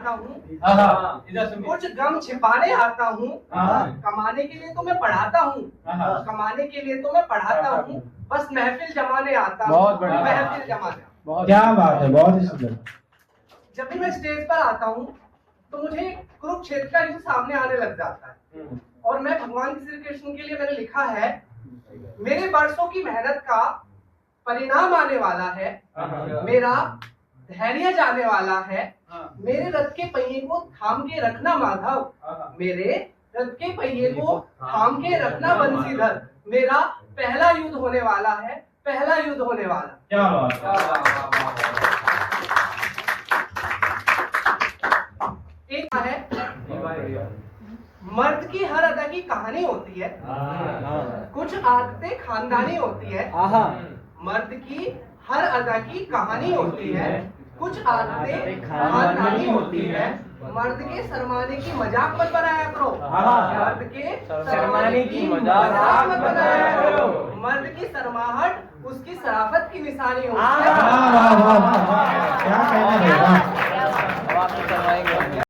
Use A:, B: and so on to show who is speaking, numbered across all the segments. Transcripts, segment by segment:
A: आता हूँ, कुछ गम छिपाने आता हूँ, कमाने के लिए तो मैं पढ़ाता हूँ, कमाने के लिए तो मैं पढ़ाता हूँ, बस महफिल जमाने आता हूँ,
B: बहुत बढ़िया।
A: महफिल जमाने।
B: क्या बात है, बहुत ही सुंदर।
A: जब भी मैं स्टेज पर आता हूँ तो मुझे कुरुक्षेत्र का युद्ध सामने आने लग जाता है, और मैं भगवान श्री कृष्ण के लिए मैंने लिखा है, मेरे वर्षों की मेहनत का परिणाम आने वाला है, मेरा धैर्य जाने वाला है, मेरे रथ के पहिए को थाम के रखना माधव, मेरे रथ के पहिए को थाम के रखना बंसीधर, मेरा पहला युद्ध होने वाला है, पहला युद्ध होने वाला।
B: क्या बात
A: एक है, मर्द की हर अदा की कहानी होती है, कुछ आदतें खानदानी होती है, मर्द की हर अदा की कहानी होती है, कुछ आदतें खानदानी होती है, मर्द के शर्माने की मजाक मत बनाया करो, मर्द के शर्माने की मजाक मत बनाया करो, मर्द की शर्माहट उसकी शराफत की निशानी होती है।
B: क्या कहना है।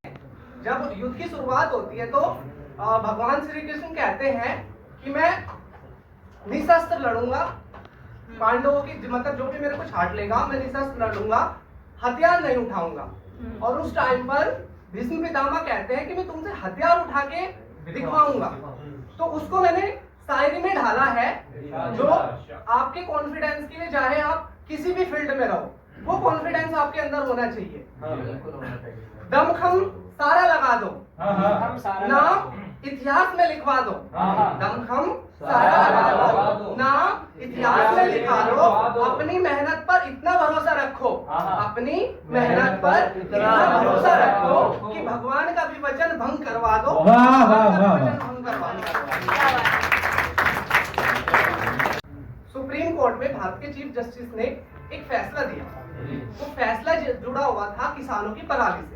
A: जब युद्ध की शुरुआत होती है तो भगवान श्री कृष्ण कहते हैं कि मैं निशस्त्र लड़ूंगा, पांडवों की मतलब जो भी मेरे को छाट लेगा मैं निशस्त्र लड़ूंगा, हथियार नहीं उठाऊंगा। और उस टाइम पर भीष्म पितामह कहते हैं कि मैं तुमसे हथियार उठा के दिखवाऊंगा। तो उसको मैंने शायरी में ढाला है, जो आपके कॉन्फिडेंस के लिए, चाहे आप किसी भी फील्ड में रहो, वो कॉन्फिडेंस आपके अंदर होना चाहिए। दमखम सारा लगा दो, नाम इतिहास में लिखवा दो, दमखम सारा लगा दो, नाम इतिहास में लिखा दो, अपनी मेहनत पर इतना भरोसा रखो, अपनी मेहनत पर इतना भरोसा रखो कि भगवान का भी वचन भंग करवा दो, भंग करवा दो। सुप्रीम कोर्ट में भारत के चीफ जस्टिस ने एक फैसला दिया, वो फैसला जुड़ा हुआ था किसानों की पराली से।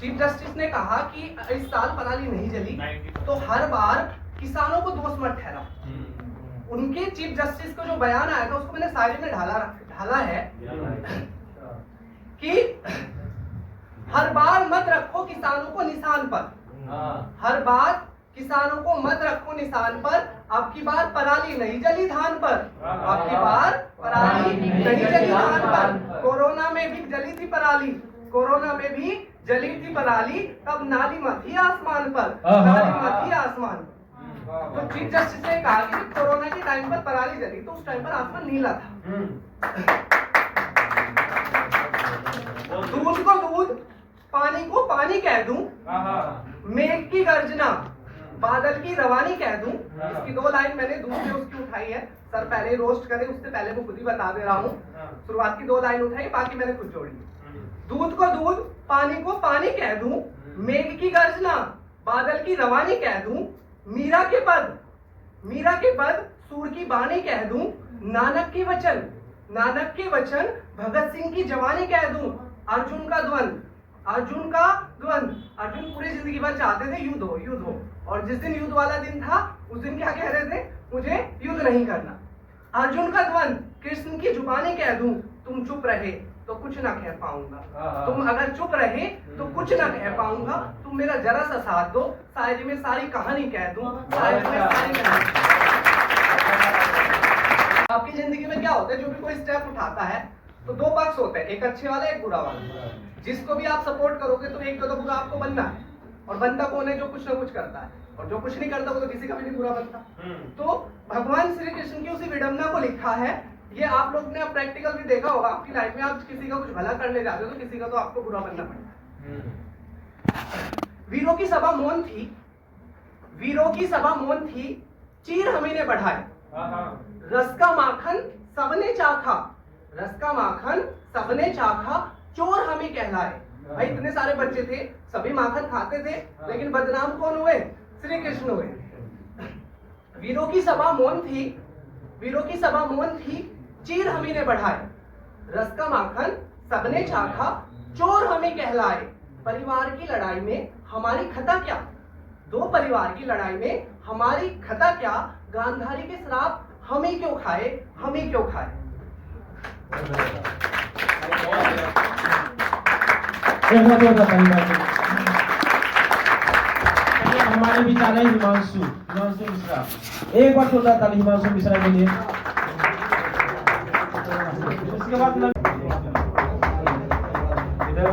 A: चीफ जस्टिस ने कहा कि इस साल पराली नहीं जली तो हर बार किसानों को दोष मत ठहराओ। उनके चीफ जस्टिस को जो बयान आया था उसको मैंने शायरी में ढाला है कि हर बार मत रखो किसानों को निशान पर, हर बार किसानों को मत रखो निशान पर, अब की बार पराली नहीं जली धान पर, अब की बार पराली नहीं जली धान पर। कोरोना में भी जली थी पराली, कोरोना में भी जली थी पराली, तब नाली मत थी आसमान पर, नाली मत थी आसमान पर। तो चीफ जस्टिस ने कहा कि कोरोना के टाइम पर पराली जली तो उस टाइम पर आसमान नीला था। दूध को दूध, पानी को पानी कह दूं, मेघ की गर्जना, बादल की रवानी कह दूं। इसकी दो लाइन मैंने दूसरे उसकी उठाई है, सर पहले रोस्ट करे उससे पहले मैं खुद ही बता दे रहा हूँ। शुरुआत की दो लाइन उठाई, बाकी मैंने खुद जोड़ी। दूध को दूध, पानी को पानी कह दूं, मेघ की गर्जना, बादल की रवानी कह दूं, मीरा के पद सूर की बानी कह दूं, नानक के वचन भगत सिंह की जवानी कह दूं, अर्जुन का द्वंद, अर्जुन पूरी जिंदगी भर चाहते थे युद्ध हो, और जिस दिन युद्ध वाला दिन था उस दिन क्या कह रहे थे, मुझे युद्ध नहीं करना। अर्जुन का द्वंद, कृष्ण की जुबानी कह दूं, तुम चुप रहे तो कुछ ना कह पाऊंगा, तुम अगर चुप रहे तो कुछ ना कह पाऊंगा, तुम मेरा जरा सा साथ दो, शायरी में सारी कहानी कह दूं, शायरी में सारी कहानी। आपकी जिंदगी में क्या होता है, जो भी कोई स्टेप उठाता है तो दो पक्ष होते हैं, एक अच्छे वाला एक बुरा वाला। जिसको भी आप सपोर्ट करोगे तो एक तो बुरा आपको बनना है, और बनता कौन है, जो कुछ ना कुछ करता है, और जो कुछ नहीं करता वो तो किसी का भी नहीं बुरा बनता। तो भगवान श्री कृष्ण की उसी विडंबना को लिखा है, ये आप लोग ने प्रैक्टिकल भी देखा होगा, आपकी लाइफ में आप किसी का कुछ भला करने जाते हो तो किसी का तो आपको बुरा बनना पड़ता है। वीरों की सभा मौन थी, चीर हमी ने बढ़ाए, रस का माखन सबने चाखा, चोर हमी कहलाए। भाई इतने सारे बच्चे थे, सभी माखन खाते थे, लेकिन बदनाम कौन हुए, श्री कृष्ण हुए। वीरों की सभा मौन थी, चीर हमी ने बढ़ाए, रस का माखन सबने चाखा, चोर हमें कहलाए। परिवार की लड़ाई में हमारी खता क्या, दो परिवार की लड़ाई में हमारी खता क्या, गांधारी के श्राप हम ही क्यों खाए।
B: एक बार जोरदार ताली बजाइए। चलिए हमारे बीच आ रहे हैं हिमांशु मिश्रा। एक बार जोरदार ताली हिमांशु मिश्रा के लिए। उसके बाद इधर